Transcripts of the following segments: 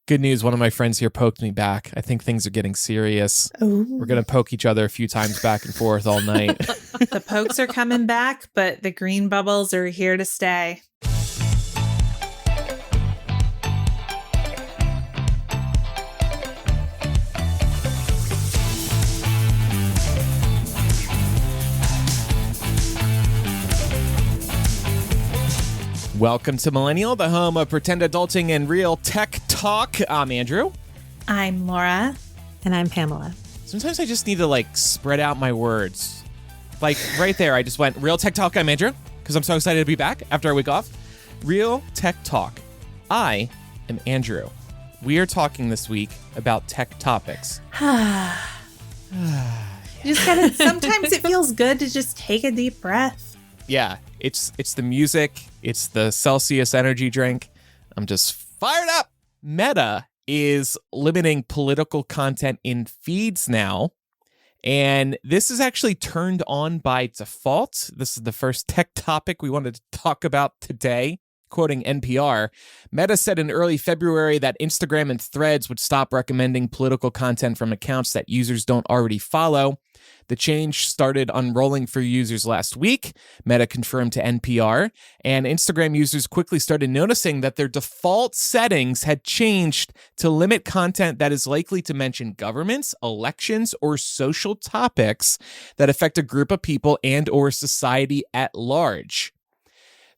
Good news. One of my friends here poked me back. I think things are getting serious. Oh. We're going to poke each other a few times back and forth all night. The pokes are coming back, but the green bubbles are here to stay. Welcome to Millennial, the home of pretend adulting and real tech talk. I'm Andrew. I'm Laura. And I'm Pamela. Sometimes I just need to spread out my words. Like right there, I just went real tech talk. I'm Andrew because I'm so excited to be back after a week off. Real tech talk. I am Andrew. We are talking this week about tech topics. You just gotta, sometimes it feels good to just take a deep breath. Yeah, it's the music. It's the Celsius energy drink. I'm just fired up. Meta is limiting political content in feeds now. And this is actually turned on by default. This is the first tech topic we wanted to talk about today. Quoting NPR, Meta said in early February that Instagram and Threads would stop recommending political content from accounts that users don't already follow. The change started unrolling for users last week, Meta confirmed to NPR, and Instagram users quickly started noticing that their default settings had changed to limit content that is likely to mention governments, elections, or social topics that affect a group of people and or society at large.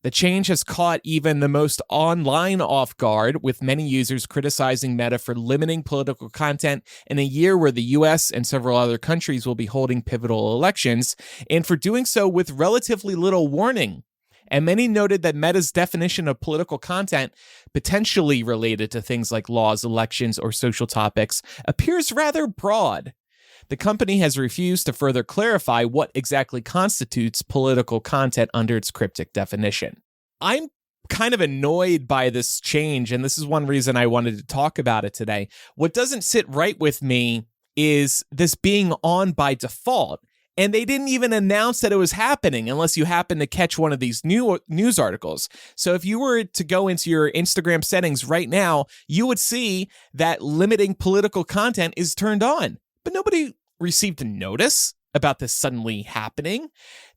The change has caught even the most online off guard, with many users criticizing Meta for limiting political content in a year where the US and several other countries will be holding pivotal elections, and for doing so with relatively little warning. And many noted that Meta's definition of political content, potentially related to things like laws, elections, or social topics, appears rather broad. The company has refused to further clarify what exactly constitutes political content under its cryptic definition. I'm kind of annoyed by this change, and this is one reason I wanted to talk about it today. What doesn't sit right with me is this being on by default, and they didn't even announce that it was happening unless you happen to catch one of these new news articles. So if you were to go into your Instagram settings right now, you would see that limiting political content is turned on. But nobody received a notice about this suddenly happening.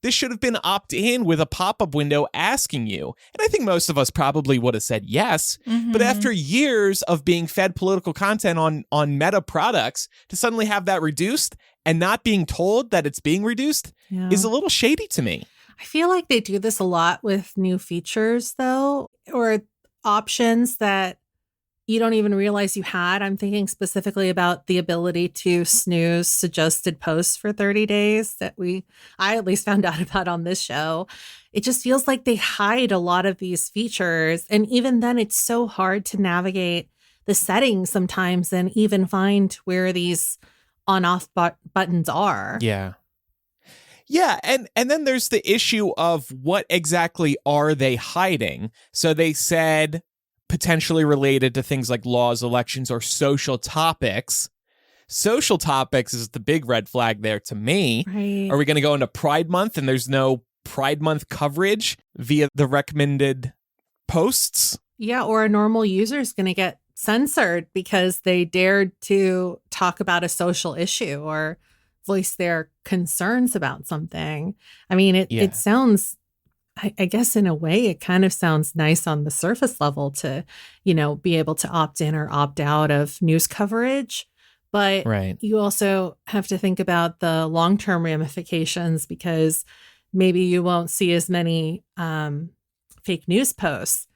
This should have been opt-in with a pop-up window asking you. And I think most of us probably would have said yes. Mm-hmm. But after years of being fed political content on Meta products, to suddenly have that reduced and not being told that it's being reduced is a little shady to me. I feel like they do this a lot with new features, though, or options that you don't even realize you had. I'm thinking specifically about the ability to snooze suggested posts for 30 days that I at least found out about on this show. It just feels like they hide a lot of these features. And even then, it's so hard to navigate the settings sometimes and even find where these on-off buttons are. Yeah. Yeah, and then there's the issue of what exactly are they hiding? So they said potentially related to things like laws, elections, or social topics. Social topics is the big red flag there to me. Right. Are we going to go into Pride Month and there's no Pride Month coverage via the recommended posts? Yeah, or a normal user is going to get censored because they dared to talk about a social issue or voice their concerns about something. I mean, it sounds, I guess in a way, it kind of sounds nice on the surface level to, be able to opt in or opt out of news coverage. But you also have to think about the long-term ramifications, because maybe you won't see as many fake news posts.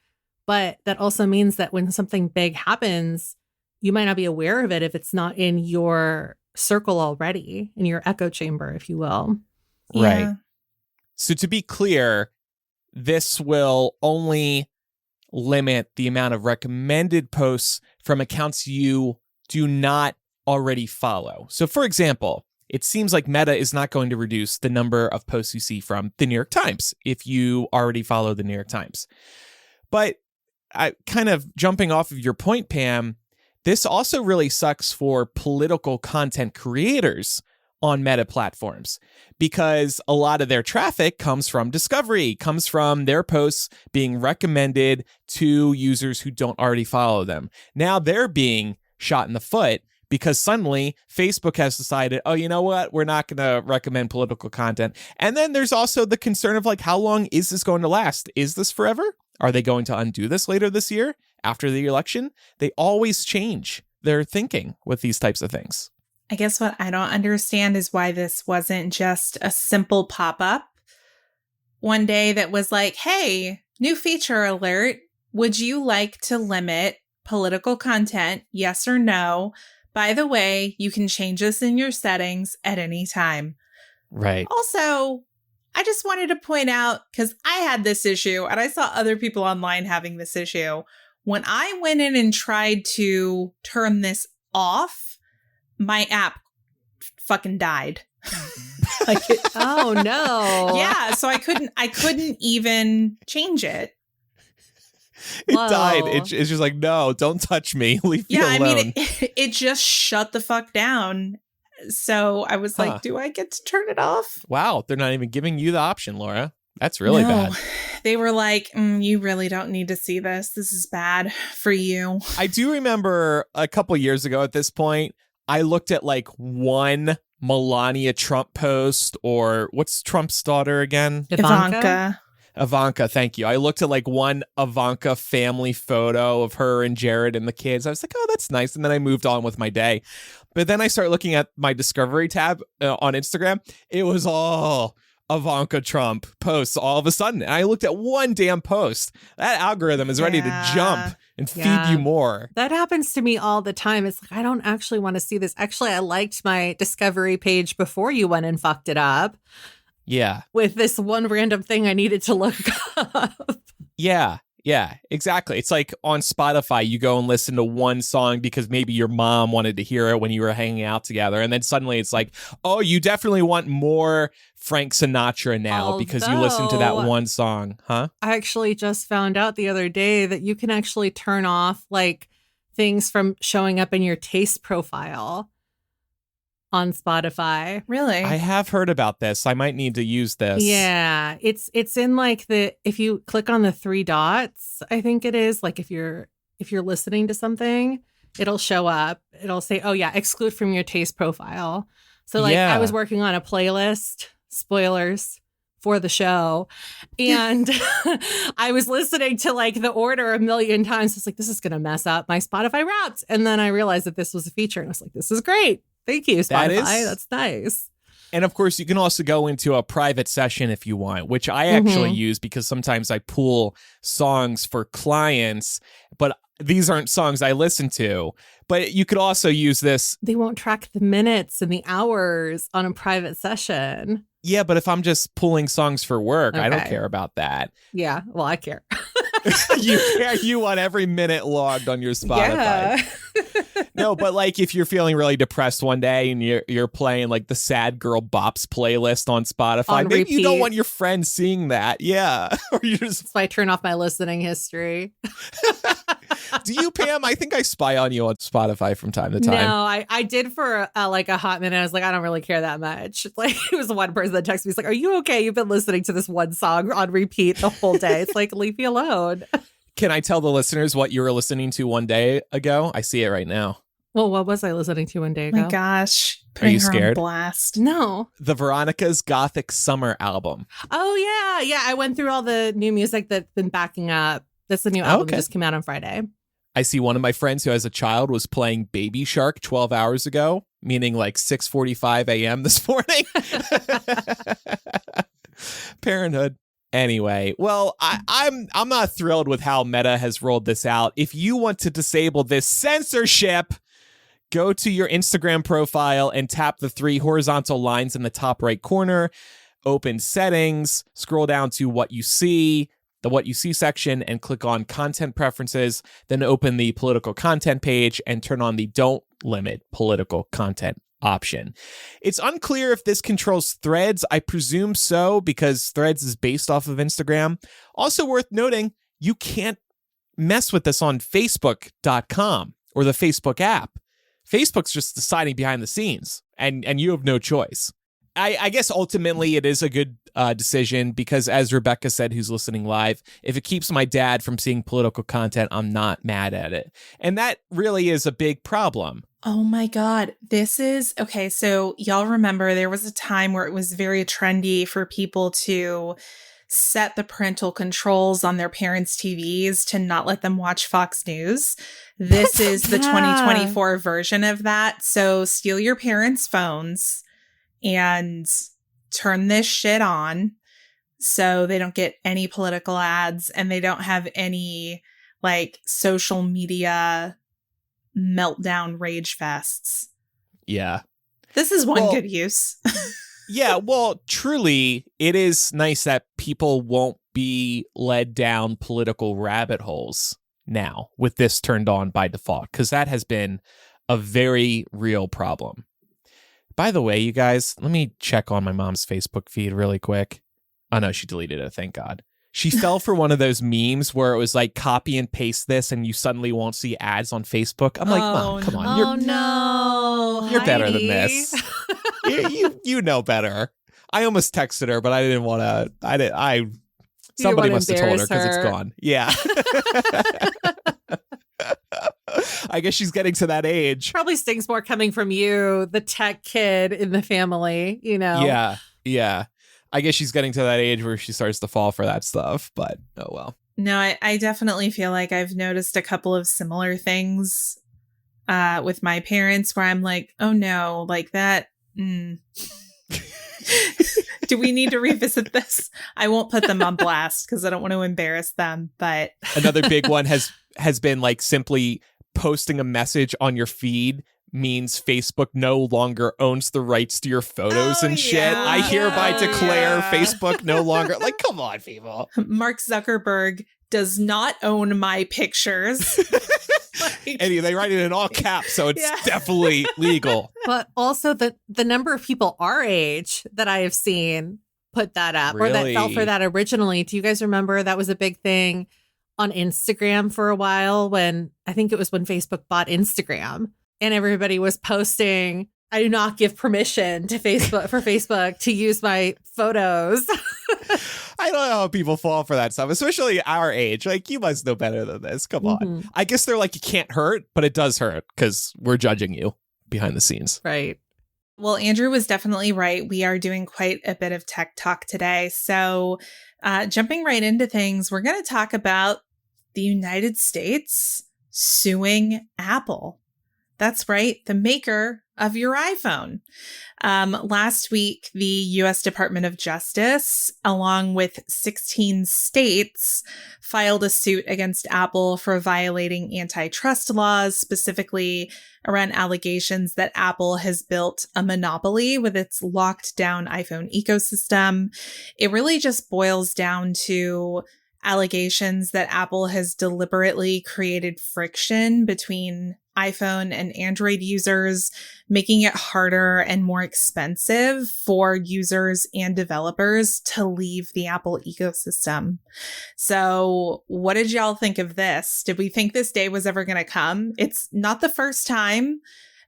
But that also means that when something big happens, you might not be aware of it if it's not in your circle already, in your echo chamber, if you will. Right. Yeah. So to be clear, this will only limit the amount of recommended posts from accounts you do not already follow. So for example, it seems like Meta is not going to reduce the number of posts you see from the New York Times if you already follow the New York Times. But kind of jumping off of your point, Pam, this also really sucks for political content creators on Meta platforms because a lot of their traffic comes from discovery, comes from their posts being recommended to users who don't already follow them. Now they're being shot in the foot because suddenly Facebook has decided, oh, you know what? We're not going to recommend political content. And then there's also the concern of like, how long is this going to last? Is this forever? Are they going to undo this later this year after the election? They always change their thinking with these types of things. I guess what I don't understand is why this wasn't just a simple pop-up one day that was like, hey, new feature alert. Would you like to limit political content? Yes or no? By the way, you can change this in your settings at any time. Right. Also, I just wanted to point out, because I had this issue and I saw other people online having this issue. When I went in and tried to turn this off, my app fucking died. Oh no. Yeah, so I couldn't even change it. It died. It's just like, no, don't touch me. Leave me alone. I mean, it just shut the fuck down. So I was like, do I get to turn it off? Wow, they're not even giving you the option, Laura. That's really bad. They were like, you really don't need to see this. This is bad for you. I do remember a couple years ago at this point, I looked at like one Melania Trump post, or what's Trump's daughter again? Ivanka, thank you. I looked at like one Ivanka family photo of her and Jared and the kids. I was like, oh, that's nice. And then I moved on with my day. But then I started looking at my Discovery tab on Instagram. It was all Ivanka Trump posts all of a sudden. And I looked at one damn post. That algorithm is ready to jump and feed you more. That happens to me all the time. It's like, I don't actually want to see this. Actually, I liked my Discovery page before you went and fucked it up. Yeah. With this one random thing I needed to look up. Yeah, exactly. It's like on Spotify, you go and listen to one song because maybe your mom wanted to hear it when you were hanging out together. And then suddenly it's like, oh, you definitely want more Frank Sinatra now because you listened to that one song, huh? I actually just found out the other day that you can actually turn off like things from showing up in your taste profile on Spotify. Really? I have heard about this. I might need to use this. Yeah, it's in like if you click on the three dots, I think it is, like if you're listening to something, it'll show up. It'll say, "Oh yeah, exclude from your taste profile." So like I was working on a playlist, spoilers for the show, and I was listening to like The Order a million times. It's like, this is going to mess up my Spotify Wrapped. And then I realized that this was a feature and I was like, this is great. Thank you, Spotify. That's nice. And of course, you can also go into a private session if you want, which I actually use because sometimes I pull songs for clients, but these aren't songs I listen to. But you could also use this. They won't track the minutes and the hours on a private session. Yeah, but if I'm just pulling songs for work, I don't care about that. Yeah, well, I care. You care. You want every minute logged on your Spotify. Yeah. No, but like if you're feeling really depressed one day and you're playing like the Sad Girl Bops playlist on Spotify, maybe you don't want your friends seeing that. Yeah. Or you just. So I turn off my listening history. Do you, Pam? I think I spy on you on Spotify from time to time. No, I did for like a hot minute. I was like, I don't really care that much. Like it was one person that texted me. He's like, are you okay? You've been listening to this one song on repeat the whole day. It's like, leave me alone. Can I tell the listeners what you were listening to one day ago? I see it right now. Well, what was I listening to one day ago? My gosh. Are you scared? Blast. No. The Veronica's Gothic Summer album. Oh, yeah. Yeah. I went through all the new music that's been backing up. That's the new album that just came out on Friday. I see one of my friends who has a child was playing Baby Shark 12 hours ago, meaning like 6:45 a.m. this morning. Parenthood. Anyway, well, I'm not thrilled with how Meta has rolled this out. If you want to disable this censorship, go to your Instagram profile and tap the 3 horizontal lines in the top right corner, open settings, scroll down to what you see, the what you see section, and click on content preferences, then open the political content page and turn on the don't limit political content option. It's unclear if this controls Threads. I presume so because Threads is based off of Instagram. Also worth noting, you can't mess with this on Facebook.com or the Facebook app. Facebook's just deciding behind the scenes, and you have no choice. I guess ultimately it is a good decision because, as Rebecca said, who's listening live, if it keeps my dad from seeing political content, I'm not mad at it. And that really is a big problem. Oh my God. This is okay. So y'all remember there was a time where it was very trendy for people to set the parental controls on their parents' TVs to not let them watch Fox News. This is the 2024 version of that. So steal your parents' phones and turn this shit on so they don't get any political ads and they don't have any like social media meltdown rage fests. Yeah. This is one good use. Yeah, well, truly, it is nice that people won't be led down political rabbit holes now with this turned on by default, because that has been a very real problem. By the way, you guys, let me check on my mom's Facebook feed really quick. Oh, no, she deleted it. Thank God. She fell for one of those memes where it was like copy and paste this and you suddenly won't see ads on Facebook. I'm like, Mom, come on. You're better than this. you know better. I almost texted her, but I didn't want to. Somebody must have told her because it's gone. Yeah. I guess she's getting to that age. Probably stings more coming from you, the tech kid in the family, you know? Yeah. I guess she's getting to that age where she starts to fall for that stuff, but oh well. No, I definitely feel like I've noticed a couple of similar things with my parents where I'm like, oh no, like that. Do we need to revisit this? I won't put them on blast because I don't want to embarrass them, but another big one has been like simply posting a message on your feed means Facebook no longer owns the rights to your photos and shit. I hereby declare Facebook no longer. Like, come on, people. Mark Zuckerberg does not own my pictures. And they write it in all caps, so it's definitely legal. But also the number of people our age that I have seen put that up or that fell for that originally. Do you guys remember that was a big thing on Instagram for a while when I think it was when Facebook bought Instagram and everybody was posting, I do not give permission to Facebook to use my photos. I don't know how people fall for that stuff, especially our age. Like, you must know better than this. Come on. I guess they're like, it can't hurt, but it does hurt because we're judging you behind the scenes. Right. Well, Andrew was definitely right. We are doing quite a bit of tech talk today. So jumping right into things, we're going to talk about the United States suing Apple. That's right, the maker of your iPhone. Last week, the U.S. Department of Justice, along with 16 states, filed a suit against Apple for violating antitrust laws, specifically around allegations that Apple has built a monopoly with its locked down iPhone ecosystem. It really just boils down to allegations that Apple has deliberately created friction between iPhone and Android users, making it harder and more expensive for users and developers to leave the Apple ecosystem. So what did y'all think of this? Did we think this day was ever going to come? It's not the first time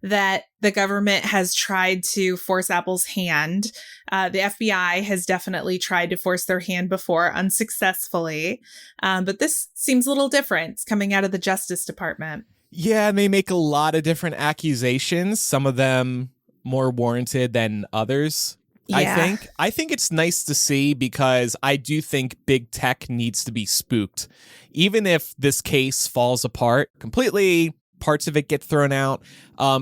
that the government has tried to force Apple's hand. The FBI has definitely tried to force their hand before, unsuccessfully. But this seems a little different. It's coming out of the Justice Department. Yeah, and they make a lot of different accusations, some of them more warranted than others, Yeah. I think it's nice to see because I do think big tech needs to be spooked. Even if this case falls apart completely, parts of it get thrown out,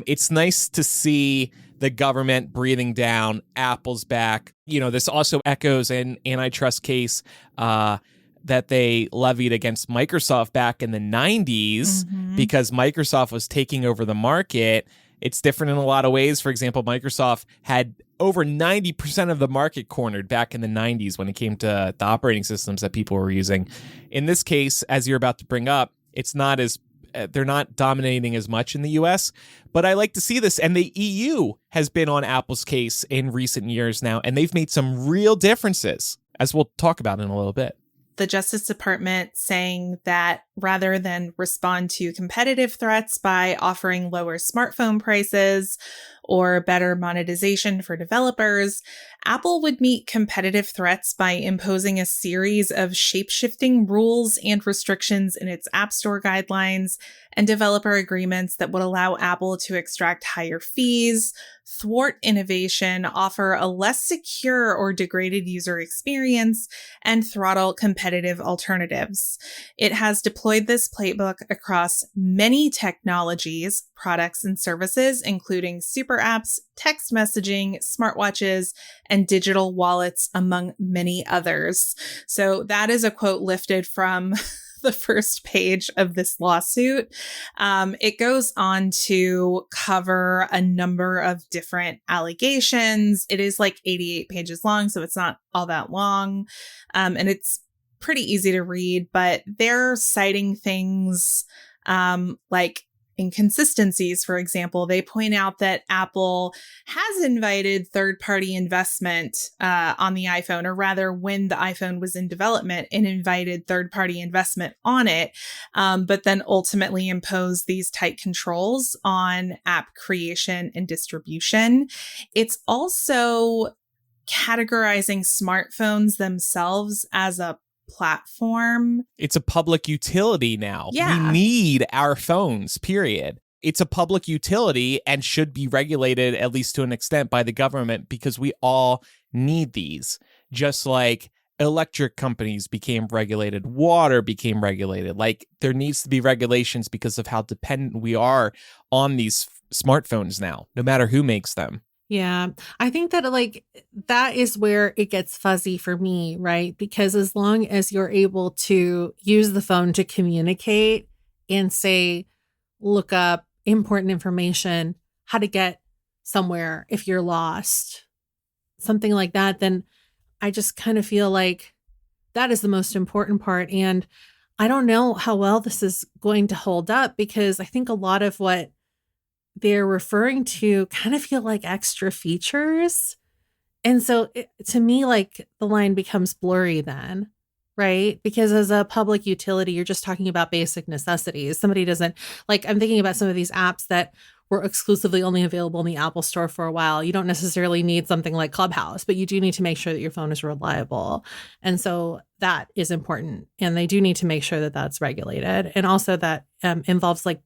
it's nice to see the government breathing down, Apple's back. You know, this also echoes an antitrust case that they levied against Microsoft back in the 90s because Microsoft was taking over the market. It's different in a lot of ways. For example, Microsoft had over 90% of the market cornered back in the 90s when it came to the operating systems that people were using. In this case, as you're about to bring up, it's not as they're not dominating as much in the US, but I like to see this. And the EU has been on Apple's case in recent years now, and they've made some real differences, as we'll talk about in a little bit. the Justice Department saying that rather than respond to competitive threats by offering lower smartphone prices or better monetization for developers, Apple would meet competitive threats by imposing a series of shape-shifting rules and restrictions in its App Store guidelines and developer agreements that would allow Apple to extract higher fees, thwart innovation, offer a less secure or degraded user experience, and throttle competitive alternatives. It has deployed this playbook across many technologies, products, and services, including super apps, text messaging, smartwatches, and digital wallets, among many others. So that is a quote lifted from the first page of this lawsuit. It goes on to cover a number of different allegations. It is like 88 pages long, so it's not all that long. And it's pretty easy to read, but they're citing things like inconsistencies. For example, they point out that Apple has invited third-party investment on the iPhone, or rather when the iPhone was in development, and invited third-party investment on it, but then ultimately imposed these tight controls on app creation and distribution. It's also categorizing smartphones themselves as a platform. It's a public utility now. Yeah. We need our phones, period. It's a public utility and should be regulated, at least to an extent, by the government, because we all need these. Just like electric companies became regulated, water became regulated. Like, there needs to be regulations because of how dependent we are on these smartphones now, no matter who makes them. Yeah, I think that that is where it gets fuzzy for me, right? Because as long as you're able to use the phone to communicate and say, look up important information, how to get somewhere if you're lost, something like that, then I just kind of feel like that is the most important part. And I don't know how well this is going to hold up, because I think a lot of what they're referring to kind of feel like extra features. And so to me, like, the line becomes blurry then, right? Because as a public utility, you're just talking about basic necessities. Somebody doesn't, like, I'm thinking about some of these apps that were exclusively only available in the Apple Store for a while. You don't necessarily need something like Clubhouse, but you do need to make sure that your phone is reliable. And so that is important. And they do need to make sure that that's regulated. And also that involves like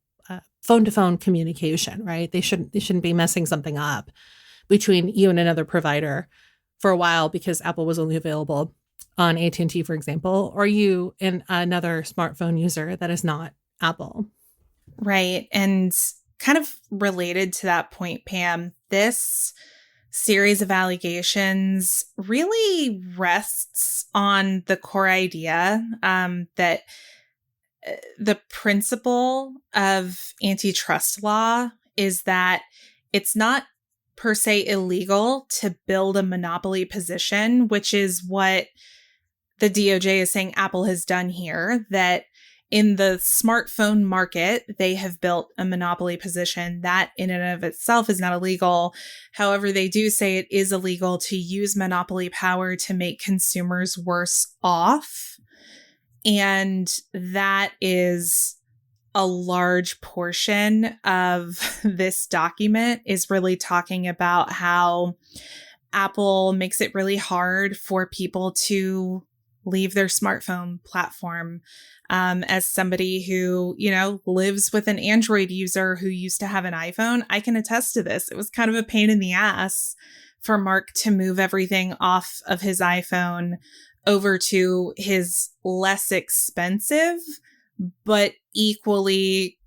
phone-to-phone communication, right? They shouldn't be messing something up between you and another provider for a while because Apple was only available on AT&T, for example, or you and another smartphone user that is not Apple. Right. And kind of related to that point, Pam, this series of allegations really rests on the core idea that the principle of antitrust law is that it's not per se illegal to build a monopoly position, which is what the DOJ is saying Apple has done here, that in the smartphone market, they have built a monopoly position that in and of itself is not illegal. However, they do say it is illegal to use monopoly power to make consumers worse off. And that is a large portion of this document, is really talking about how Apple makes it really hard for people to leave their smartphone platform. As somebody who, lives with an Android user who used to have an iPhone, I can attest to this. It was kind of a pain in the ass for Mark to move everything off of his iPhone over to his less expensive, but equally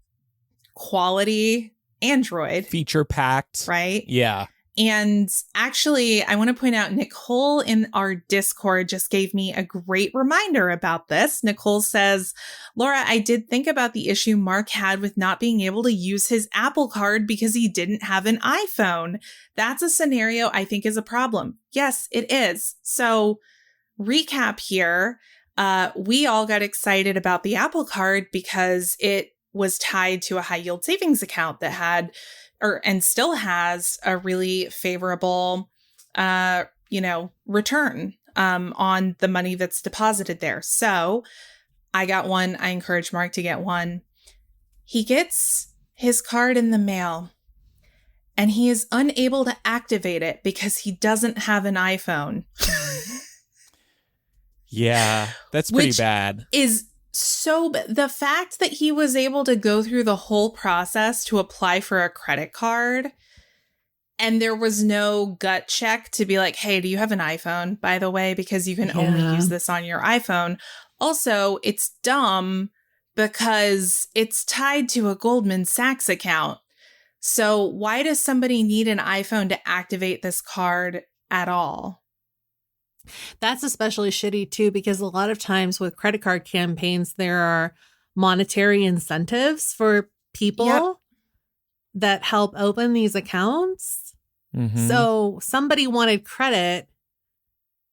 quality Android. Feature packed. Right? Yeah. And actually, I want to point out Nicole in our Discord just gave me a great reminder about this. Nicole says, Laura, I did think about the issue Mark had with not being able to use his Apple Card because he didn't have an iPhone. That's a scenario I think is a problem. Yes, it is. So recap here. We all got excited about the Apple Card because it was tied to a high yield savings account that had and still has a really favorable, return on the money that's deposited there. So I got one. I encourage Mark to get one. He gets his card in the mail and he is unable to activate it because he doesn't have an iPhone. Yeah, that's pretty bad. Is so the fact that he was able to go through the whole process to apply for a credit card and there was no gut check to be like, hey, do you have an iPhone, by the way? Because you can only use this on your iPhone. Also, it's dumb because it's tied to a Goldman Sachs account. So why does somebody need an iPhone to activate this card at all? That's especially shitty, too, because a lot of times with credit card campaigns, there are monetary incentives for people that help open these accounts. Mm-hmm. So somebody wanted credit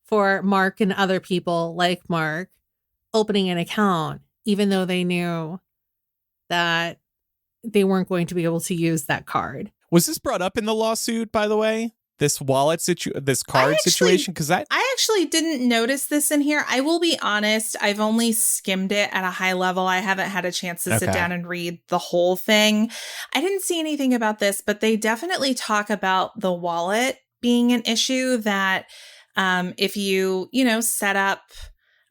for Mark and other people like Mark opening an account, even though they knew that they weren't going to be able to use that card. Was this brought up in the lawsuit, by the way? This wallet this card situation? Because I actually didn't notice this in here. I will be honest. I've only skimmed it at a high level. I haven't had a chance to sit down and read the whole thing. I didn't see anything about this, but they definitely talk about the wallet being an issue that if you, set up,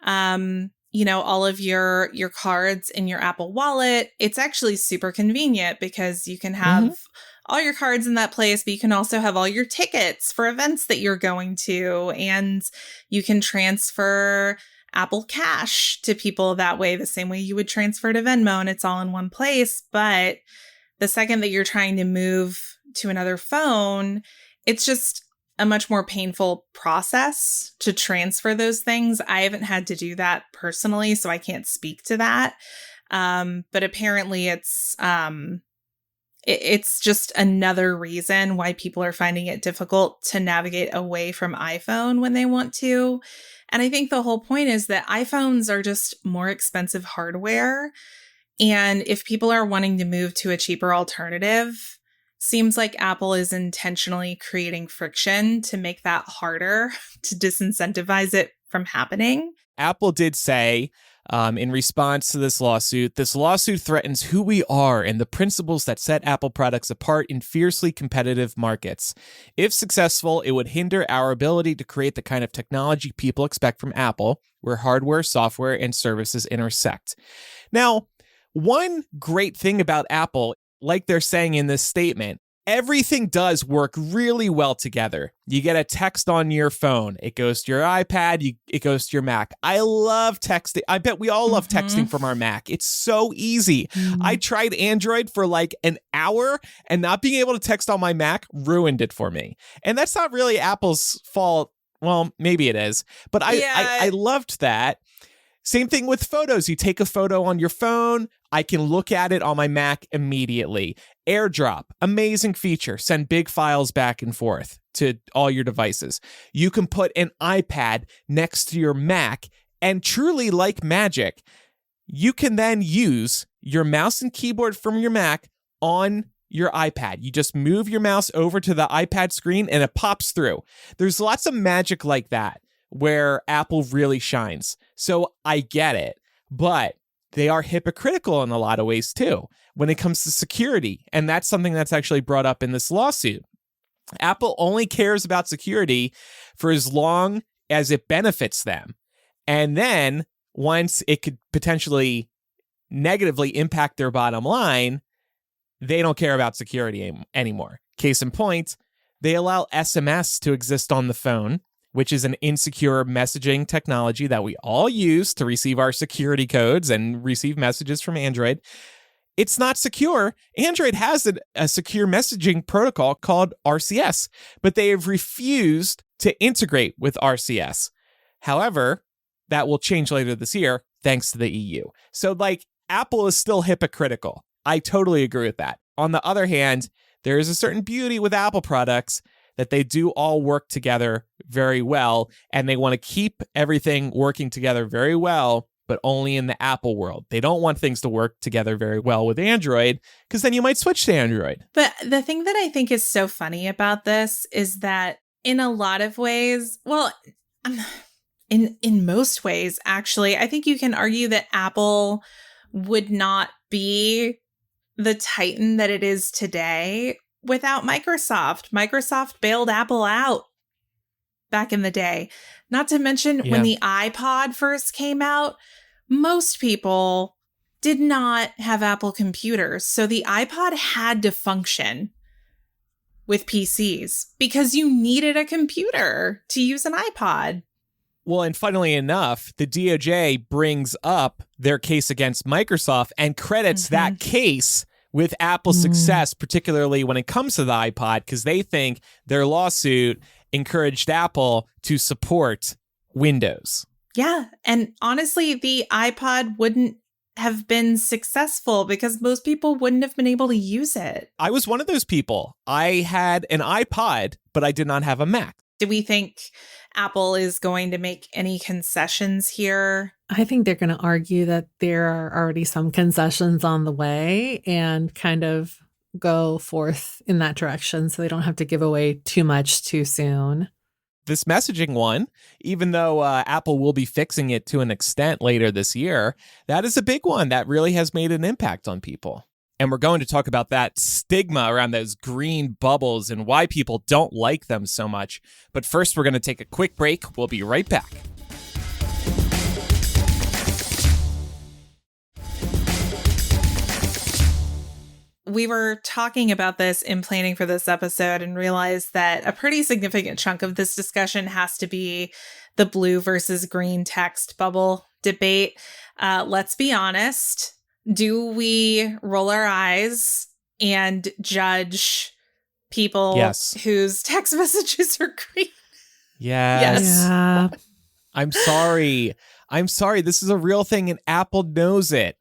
all of your cards in your Apple Wallet, it's actually super convenient because you can have all your cards in that place, but you can also have all your tickets for events that you're going to, and you can transfer Apple Cash to people that way, the same way you would transfer to Venmo, and it's all in one place. But the second that you're trying to move to another phone, it's just a much more painful process to transfer those things. I haven't had to do that personally, so I can't speak to that. But apparently it's just another reason why people are finding it difficult to navigate away from iPhone when they want to. And I think the whole point is that iPhones are just more expensive hardware. And if people are wanting to move to a cheaper alternative, seems like Apple is intentionally creating friction to make that harder, to disincentivize it from happening. Apple did say, in response to this lawsuit threatens who we are and the principles that set Apple products apart in fiercely competitive markets. If successful, it would hinder our ability to create the kind of technology people expect from Apple, where hardware, software, and services intersect. Now, one great thing about Apple, like they're saying in this statement, everything does work really well together. You get a text on your phone. It goes to your iPad. It goes to your Mac. I love texting. I bet we all love texting from our Mac. It's so easy. I tried Android for like an hour, and not being able to text on my Mac ruined it for me. And that's not really Apple's fault. Well, maybe it is. But I loved that. Same thing with photos. You take a photo on your phone. I can look at it on my Mac immediately. AirDrop, amazing feature. Send big files back and forth to all your devices. You can put an iPad next to your Mac, and truly like magic, you can then use your mouse and keyboard from your Mac on your iPad. You just move your mouse over to the iPad screen and it pops through. There's lots of magic like that where Apple really shines. So I get it, but they are hypocritical in a lot of ways too when it comes to security. And that's something that's actually brought up in this lawsuit. Apple only cares about security for as long as it benefits them. And then once it could potentially negatively impact their bottom line, they don't care about security anymore. Case in point, they allow SMS to exist on the phone, which is an insecure messaging technology that we all use to receive our security codes and receive messages from Android. It's not secure. Android has a secure messaging protocol called RCS, but they have refused to integrate with RCS. However, that will change later this year thanks to the EU. So, Apple is still hypocritical. I totally agree with that. On the other hand, there is a certain beauty with Apple products that they do all work together very well, and they want to keep everything working together very well, but only in the Apple world. They don't want things to work together very well with Android, because then you might switch to Android. But the thing that I think is so funny about this is that in a lot of ways, well, in most ways, actually. I think you can argue that Apple would not be the titan that it is today without Microsoft. Microsoft bailed Apple out back in the day. Not to mention when the iPod first came out, most people did not have Apple computers. So the iPod had to function with PCs because you needed a computer to use an iPod. Well, and funnily enough, the DOJ brings up their case against Microsoft and credits that case with Apple's success, particularly when it comes to the iPod, because they think their lawsuit encouraged Apple to support Windows. Yeah. And honestly, the iPod wouldn't have been successful because most people wouldn't have been able to use it. I was one of those people. I had an iPod, but I did not have a Mac. Do we think Apple is going to make any concessions here? I think they're going to argue that there are already some concessions on the way and kind of go forth in that direction so they don't have to give away too much too soon. This messaging one, even though Apple will be fixing it to an extent later this year, that is a big one that really has made an impact on people. And we're going to talk about that stigma around those green bubbles and why people don't like them so much. But first, we're going to take a quick break. We'll be right back. We were talking about this in planning for this episode and realized that a pretty significant chunk of this discussion has to be the blue versus green text bubble debate. Let's be honest. Do we roll our eyes and judge people whose text messages are green? Yes. Yeah. I'm sorry. This is a real thing and Apple knows it.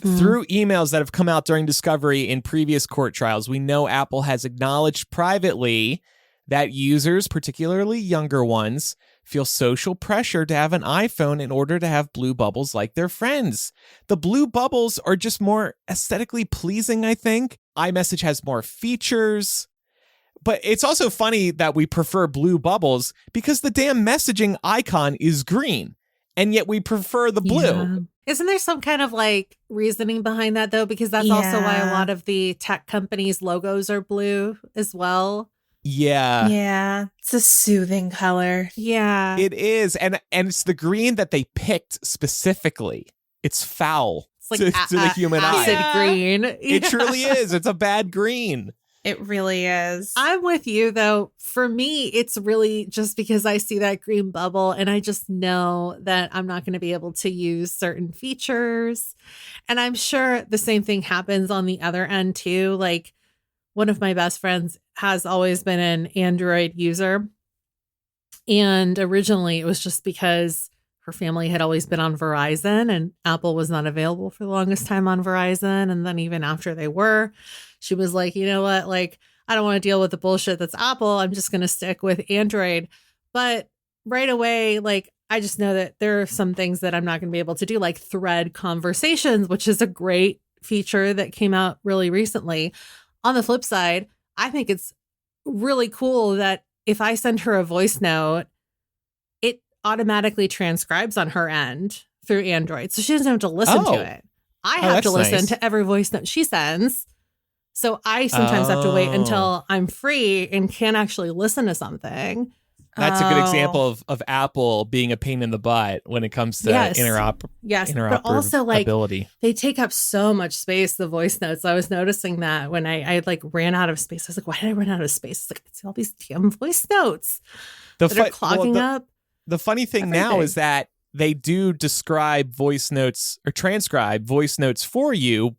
Through emails that have come out during discovery in previous court trials, we know Apple has acknowledged privately that users, particularly younger ones, feel social pressure to have an iPhone in order to have blue bubbles like their friends. The blue bubbles are just more aesthetically pleasing, I think. iMessage has more features. But it's also funny that we prefer blue bubbles because the damn messaging icon is green, and yet we prefer the blue. Yeah. Isn't there some kind of like reasoning behind that though? Because that's also why a lot of the tech companies' logos are blue as well. Yeah. Yeah. It's a soothing color. Yeah. It is. And it's the green that they picked specifically. It's foul It's like to the human acid eye. green. It truly is. It's a bad green. It really is. I'm with you though. For me, it's really just because I see that green bubble and I just know that I'm not going to be able to use certain features. And I'm sure the same thing happens on the other end too. Like one of my best friends has always been an Android user. And originally it was just because her family had always been on Verizon and Apple was not available for the longest time on Verizon. And then even after they were, she was like, you know what? Like, I don't want to deal with the bullshit that's Apple. I'm just going to stick with Android. But right away, like, I just know that there are some things that I'm not going to be able to do, like thread conversations, which is a great feature that came out really recently. On the flip side, I think it's really cool that if I send her a voice note, it automatically transcribes on her end through Android. So she doesn't have to listen to it. I have to listen to every voice note she sends. So I sometimes have to wait until I'm free and can actually listen to something. That's a good example of Apple being a pain in the butt when it comes to interoperability. But also like they take up so much space, the voice notes. I was noticing that when I like ran out of space. I was like, why did I run out of space? It's like, it's all these damn voice notes that are clogging up. The funny thing now is that they do describe voice notes or transcribe voice notes for you,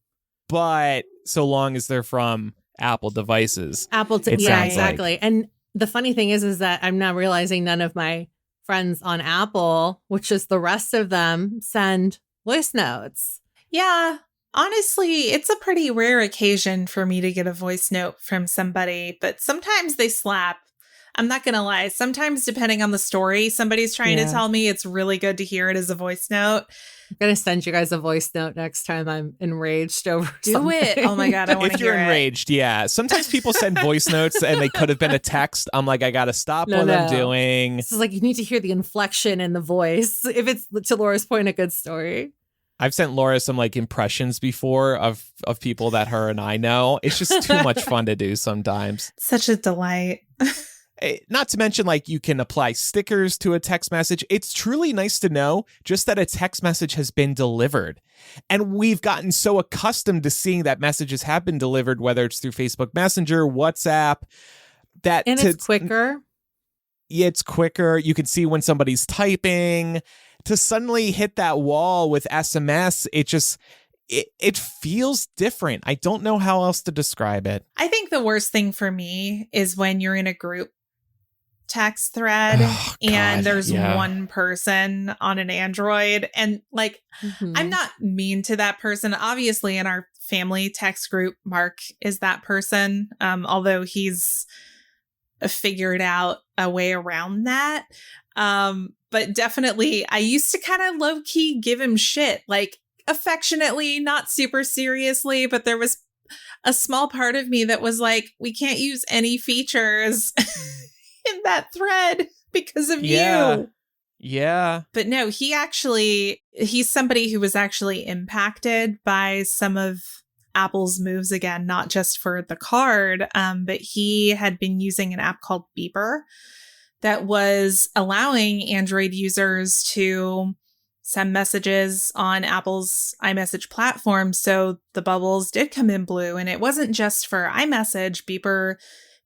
but so long as they're from Apple devices. Exactly. Like. And the funny thing is that I'm now realizing none of my friends on Apple, which is the rest of them, send voice notes. Yeah. Honestly, it's a pretty rare occasion for me to get a voice note from somebody, but sometimes they slap. I'm not going to lie. Sometimes, depending on the story somebody's trying to tell me, it's really good to hear it as a voice note. I'm going to send you guys a voice note next time I'm enraged over Do something. it. Oh my God, I want to If hear you're enraged, yeah. Sometimes people send voice notes and they could have been a text. I'm like, I got to stop what I'm doing. This is like, you need to hear the inflection in the voice. If it's, to Laura's point, a good story. I've sent Laura some like impressions before of people that her and I know. It's just too much fun to do sometimes. Such a delight. Not to mention, like, you can apply stickers to a text message. It's truly nice to know just that a text message has been delivered. And we've gotten so accustomed to seeing that messages have been delivered, whether it's through Facebook Messenger, WhatsApp, and it's quicker. Yeah, it's quicker. You can see when somebody's typing. To suddenly hit that wall with SMS, it feels different. I don't know how else to describe it. I think the worst thing for me is when you're in a group text thread and there's one person on an Android, and like, I'm not mean to that person. Obviously, in our family text group, Mark is that person, although he's figured out a way around that. But definitely, I used to kind of low key give him shit, like affectionately, not super seriously, but there was a small part of me that was like, we can't use any features in that thread because of you. Yeah. But no, he's somebody who was actually impacted by some of Apple's moves again, not just for the card, but he had been using an app called Beeper that was allowing Android users to send messages on Apple's iMessage platform. So the bubbles did come in blue, and it wasn't just for iMessage. Beeper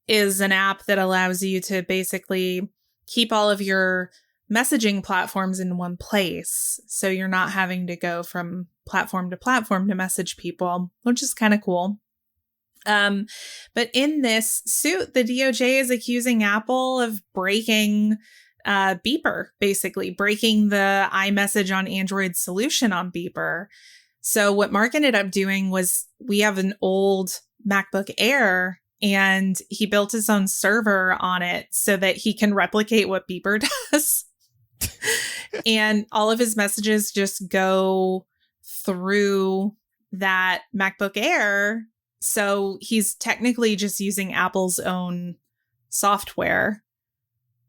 is an app that allows you to basically keep all of your messaging platforms in one place. So you're not having to go from platform to platform to message people, which is kind of cool. But in this suit, the DOJ is accusing Apple of breaking Beeper, basically breaking the iMessage on Android solution on Beeper. So what Mark ended up doing was, we have an old MacBook Air, and he built his own server on it so that he can replicate what Beeper does. And all of his messages just go through that MacBook Air. So he's technically just using Apple's own software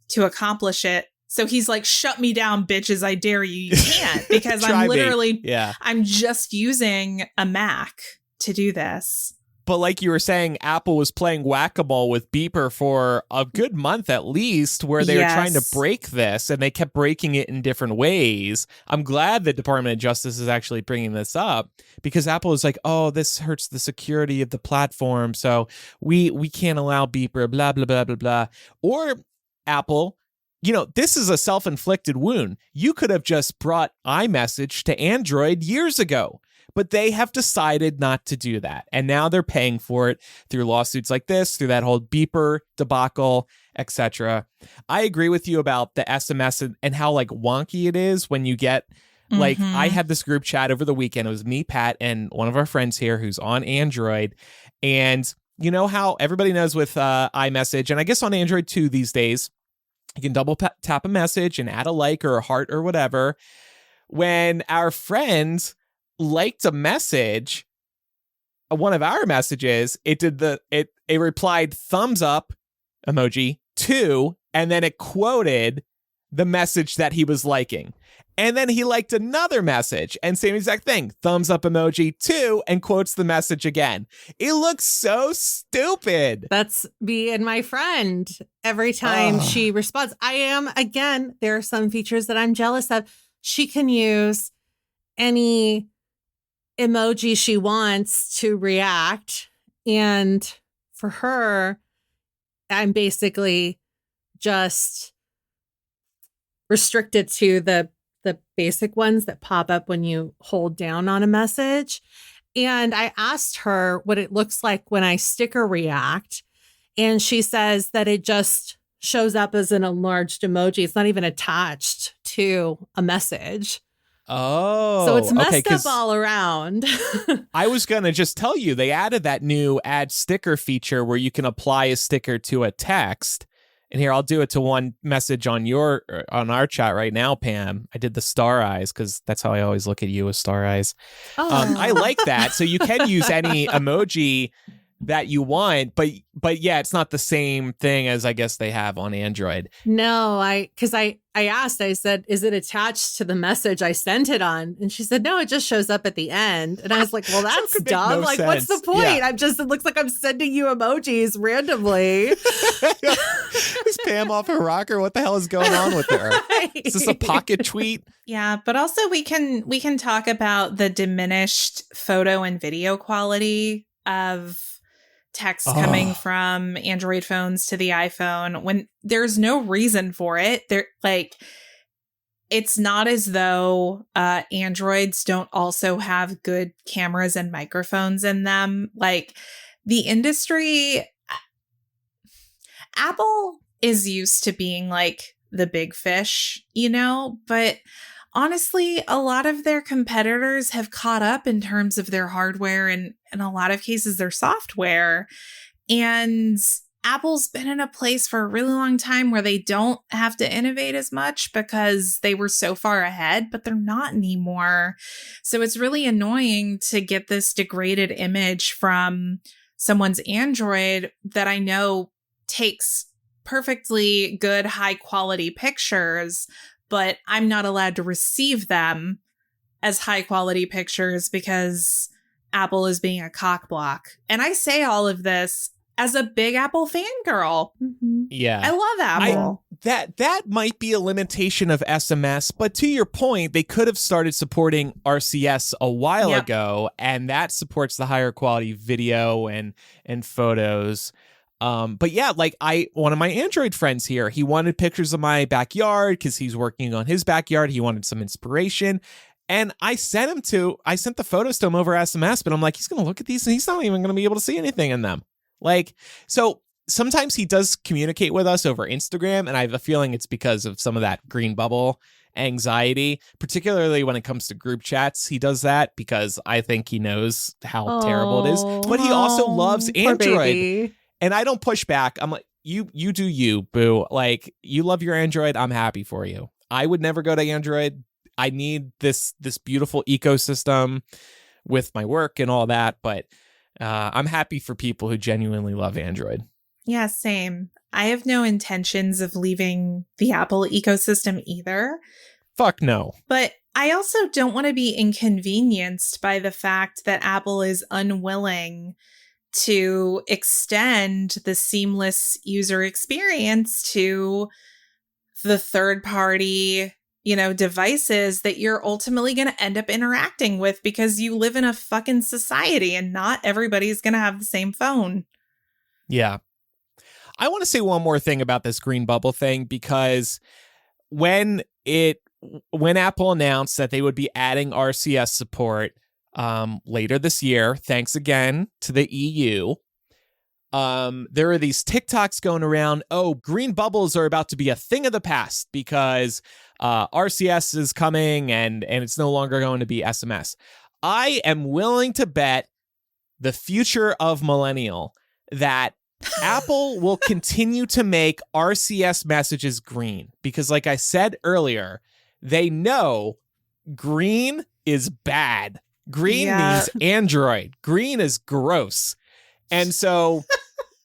to accomplish it. So he's like, shut me down, bitches. I dare you. You can't, because I'm literally, I'm just using a Mac to do this. But like you were saying, Apple was playing whack-a-mole with Beeper for a good month at least, where they were trying to break this, and they kept breaking it in different ways. I'm glad the Department of Justice is actually bringing this up, because Apple is like, oh, this hurts the security of the platform, so we can't allow Beeper, blah, blah, blah, blah, blah. Or Apple, this is a self-inflicted wound. You could have just brought iMessage to Android years ago. But they have decided not to do that. And now they're paying for it through lawsuits like this, through that whole Beeper debacle, etc. I agree with you about the SMS and how like wonky it is when you get, like, I had this group chat over the weekend. It was me, Pat, and one of our friends here who's on Android. And you know how everybody knows with iMessage, and I guess on Android too these days, you can double tap a message and add a like or a heart or whatever. When our friends liked a message, one of our messages, it replied thumbs up emoji 2, and then it quoted the message that he was liking. And then he liked another message and same exact thing, thumbs up emoji 2, and quotes the message again. It looks so stupid. That's me and my friend. Every time she responds, there are some features that I'm jealous of. She can use any emoji she wants to react, and for her, I'm basically just restricted to the basic ones that pop up when you hold down on a message. And I asked her what it looks like when I sticker react, and she says that it just shows up as an enlarged emoji. It's not even attached to a message. Oh, so it's messed up all around. I was going to just tell you, they added that new add sticker feature where you can apply a sticker to a text And here, I'll do it to one message on our chat right now, Pam. I did the star eyes because that's how I always look at you, with star eyes. Oh. I like that. So you can use any emoji that you want, but yeah, it's not the same thing as I guess they have on Android. No, because I asked, I said, is it attached to the message I sent it on? And she said, no, it just shows up at the end. And I was like, well, that's dumb. No like, sense. what's the point? Yeah. It looks like I'm sending you emojis randomly. Is Pam off her rocker? What the hell is going on with her? Right. Is this a pocket tweet? Yeah, but also we can talk about the diminished photo and video quality of text coming from Android phones to the iPhone when there's no reason for it. It's not as though Androids don't also have good cameras and microphones in them. Like, the industry, Apple is used to being like the big fish, but honestly, a lot of their competitors have caught up in terms of their hardware and in a lot of cases their software. And Apple's been in a place for a really long time where they don't have to innovate as much because they were so far ahead, but they're not anymore. So it's really annoying to get this degraded image from someone's Android that I know takes perfectly good, high quality pictures, but I'm not allowed to receive them as high quality pictures because Apple is being a cockblock. And I say all of this as a big Apple fangirl. Mm-hmm. Yeah. I love Apple. That might be a limitation of SMS, but to your point, they could have started supporting RCS a while ago, and that supports the higher quality video and photos. But yeah, like one of my Android friends here, he wanted pictures of my backyard because he's working on his backyard. He wanted some inspiration. And I sent the photos to him over SMS, but I'm like, he's going to look at these and he's not even going to be able to see anything in them. Like, so sometimes he does communicate with us over Instagram, and I have a feeling it's because of some of that green bubble anxiety, particularly when it comes to group chats. He does that because I think he knows how terrible it is, but he also loves Android. And I don't push back. I'm like, you do you, boo. Like, you love your Android. I'm happy for you. I would never go to Android. I need this beautiful ecosystem with my work and all that. But I'm happy for people who genuinely love Android. Yeah, same. I have no intentions of leaving the Apple ecosystem either. Fuck no. But I also don't want to be inconvenienced by the fact that Apple is unwilling to extend the seamless user experience to the third-party, devices that you're ultimately going to end up interacting with because you live in a fucking society and not everybody's going to have the same phone. Yeah. I want to say one more thing about this green bubble thing, because when Apple announced that they would be adding RCS support later this year, thanks again to the EU, there are these TikToks going around. Oh, green bubbles are about to be a thing of the past because RCS is coming and it's no longer going to be SMS. I am willing to bet the future of Millennial that Apple will continue to make RCS messages green because, like I said earlier, they know green is bad. Green means Android. Green is gross. And so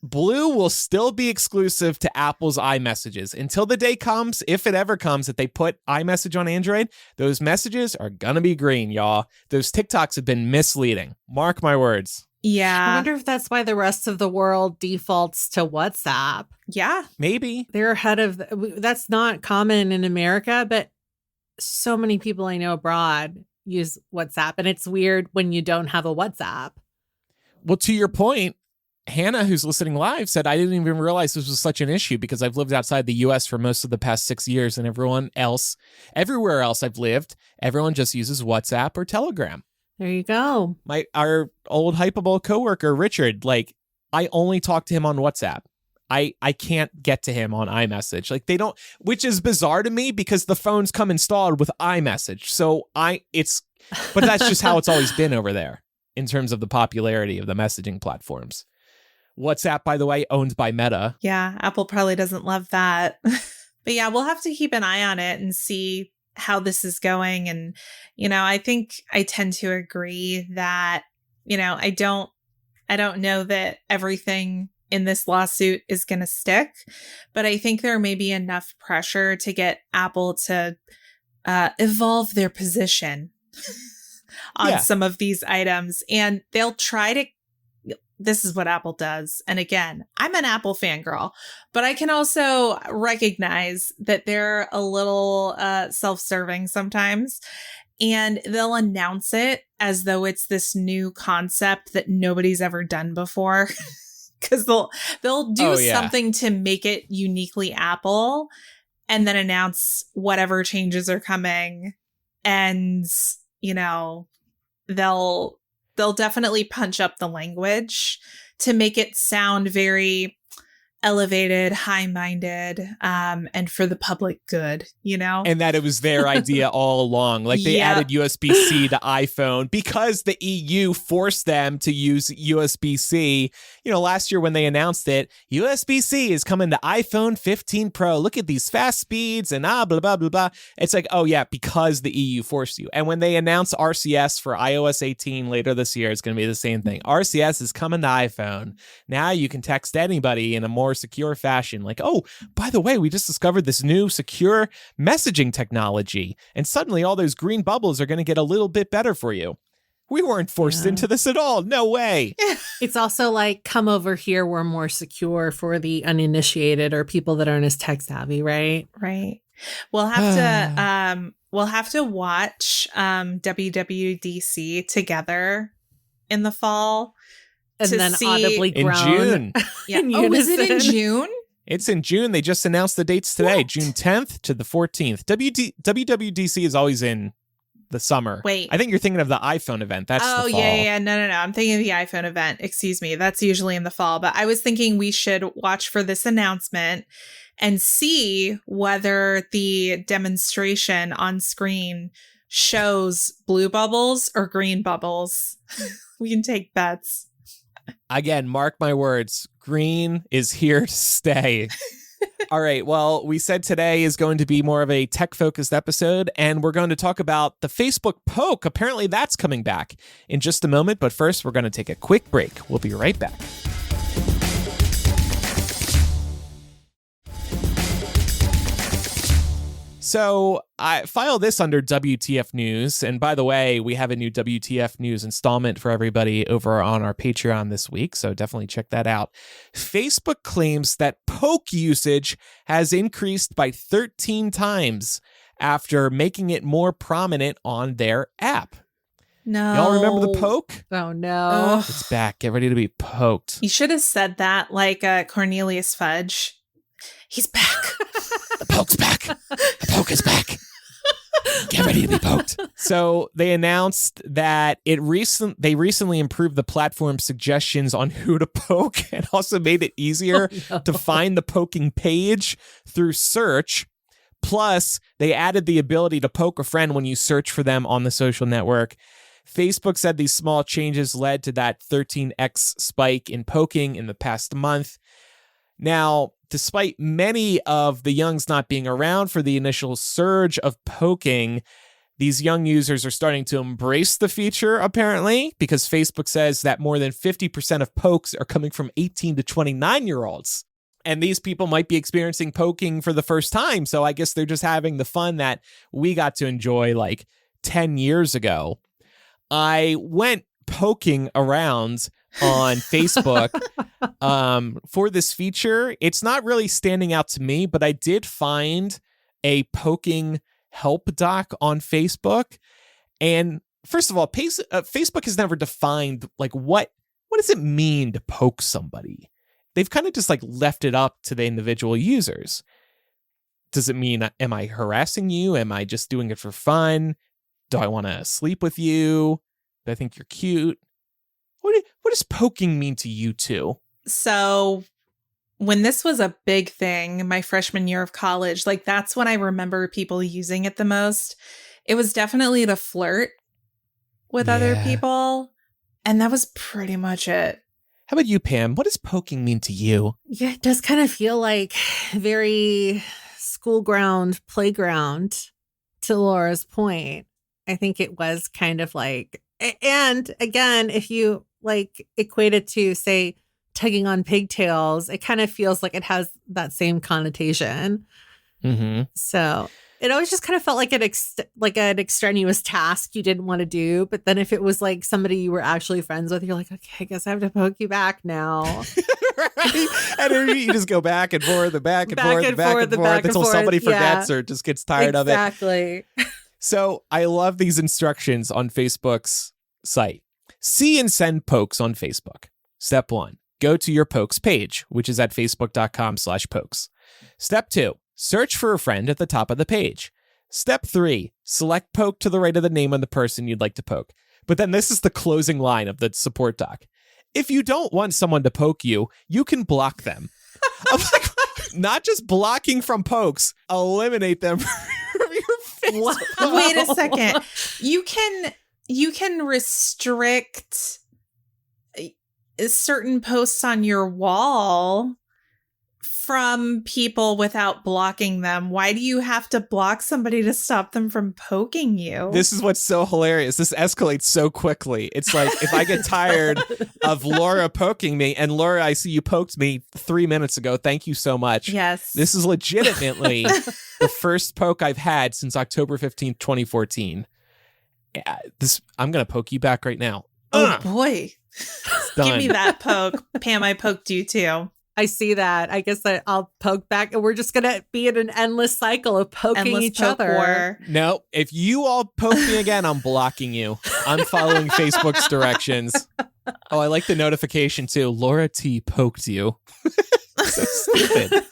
blue will still be exclusive to Apple's iMessages until the day comes, if it ever comes, that they put iMessage on Android. Those messages are going to be green, y'all. Those TikToks have been misleading. Mark my words. Yeah. I wonder if that's why the rest of the world defaults to WhatsApp. Yeah. Maybe. They're ahead of... That's not common in America, but so many people I know abroad use WhatsApp, and it's weird when you don't have a WhatsApp. Well, to your point, Hannah, who's listening live, said, I didn't even realize this was such an issue because I've lived outside the U.S. for most of the past 6 years, and everywhere else I've lived, everyone just uses WhatsApp or Telegram. There you go. Our old Hypable coworker, Richard, like, I only talk to him on WhatsApp. I can't get to him on iMessage. Like, they don't, which is bizarre to me because the phones come installed with iMessage. So but that's just how it's always been over there in terms of the popularity of the messaging platforms. WhatsApp, by the way, owned by Meta. Yeah, Apple probably doesn't love that. But yeah, we'll have to keep an eye on it and see how this is going. And, I think I tend to agree that, I don't know that everything in this lawsuit is going to stick, but I think there may be enough pressure to get Apple to evolve their position on some of these items. And they'll try to, this is what Apple does. And again, I'm an Apple fangirl, but I can also recognize that they're a little self-serving sometimes. And they'll announce it as though it's this new concept that nobody's ever done before. Because they'll do something to make it uniquely Apple and then announce whatever changes are coming. And, they'll definitely punch up the language to make it sound very elevated, high-minded, and for the public good, And that it was their idea all along. Like they added USB-C to iPhone because the EU forced them to use USB-C. Last year when they announced it, USB-C is coming to iPhone 15 Pro. Look at these fast speeds and blah, blah, blah, blah. It's like, oh yeah, because the EU forced you. And when they announce RCS for iOS 18 later this year, it's going to be the same thing. RCS is coming to iPhone. Now you can text anybody in a more secure fashion. Like, oh, by the way, we just discovered this new secure messaging technology, and suddenly all those green bubbles are going to get a little bit better for you. We weren't forced into this at all. No way. It's also like, come over here, we're more secure for the uninitiated or people that aren't as tech savvy, right? Right. We'll have to watch WWDC together in the fall. And then audibly groan. In June. Yeah. Oh, is it in June? It's in June. They just announced the dates today. What? June 10th to the 14th. WWDC is always in the summer. Wait. I think you're thinking of the iPhone event. That's the fall. Yeah. No. I'm thinking of the iPhone event. Excuse me. That's usually in the fall. But I was thinking we should watch for this announcement and see whether the demonstration on screen shows blue bubbles or green bubbles. We can take bets. Again, mark my words. Green is here to stay. All right. Well, we said today is going to be more of a tech-focused episode, and we're going to talk about the Facebook poke. Apparently, that's coming back in just a moment. But first, we're going to take a quick break. We'll be right back. So I file this under WTF News. And by the way, we have a new WTF News installment for everybody over on our Patreon this week. So definitely check that out. Facebook claims that poke usage has increased by 13 times after making it more prominent on their app. No. Y'all remember the poke? Oh, no. Ugh. It's back. Get ready to be poked. You should have said that like Cornelius Fudge. He's back. The poke's back. The poke is back. Get ready to be poked. So they announced that they recently improved the platform's suggestions on who to poke and also made it easier to find the poking page through search. Plus, they added the ability to poke a friend when you search for them on the social network. Facebook said these small changes led to that 13x spike in poking in the past month. Now, despite many of the youngs not being around for the initial surge of poking, these young users are starting to embrace the feature, apparently, because Facebook says that more than 50% of pokes are coming from 18 to 29-year-olds. And these people might be experiencing poking for the first time, so I guess they're just having the fun that we got to enjoy like 10 years ago. I went poking around on Facebook for this feature. It's not really standing out to me, but I did find a poking help doc on Facebook. And first of all, Facebook has never defined like what does it mean to poke somebody? They've kind of just like left it up to the individual users. Does it mean, am I harassing you? Am I just doing it for fun? Do I want to sleep with you? Do I think you're cute? What does poking mean to you two? So when this was a big thing, my freshman year of college, like that's when I remember people using it the most. It was definitely to flirt with other people. And that was pretty much it. How about you, Pam? What does poking mean to you? Yeah, it does kind of feel like very school ground, playground, to Laura's point. I think it was kind of like, and again, if you like equate it to, say, tugging on pigtails, it kind of feels like it has that same connotation. Mm-hmm. So it always just kind of felt like an extraneous task you didn't want to do. But then if it was like somebody you were actually friends with, you're like, okay, I guess I have to poke you back now. Right? And you just go back and forth, back and forth until somebody forgets or just gets tired of it. Exactly. So I love these instructions on Facebook's site. See and send pokes on Facebook. Step 1, go to your pokes page, which is at facebook.com/pokes. Step 2, search for a friend at the top of the page. Step 3, select poke to the right of the name of the person you'd like to poke. But then this is the closing line of the support doc. If you don't want someone to poke you, you can block them. I'm like, not just blocking from pokes, eliminate them from your Facebook. Wait a second. You can restrict certain posts on your wall from people without blocking them. Why do you have to block somebody to stop them from poking you? This is what's so hilarious. This escalates so quickly. It's like, if I get tired of Laura poking me, and Laura, I see you poked me 3 minutes ago. Thank you so much. Yes. This is legitimately the first poke I've had since October 15th, 2014. I'm going to poke you back right now. Oh, boy. Done. Give me that poke. Pam, I poked you too. I see that. I guess I'll poke back, and we're just going to be in an endless cycle of poking each other. War. No, if you all poke me again, I'm blocking you. I'm following Facebook's directions. Oh, I like the notification too. Laura T poked you. So stupid.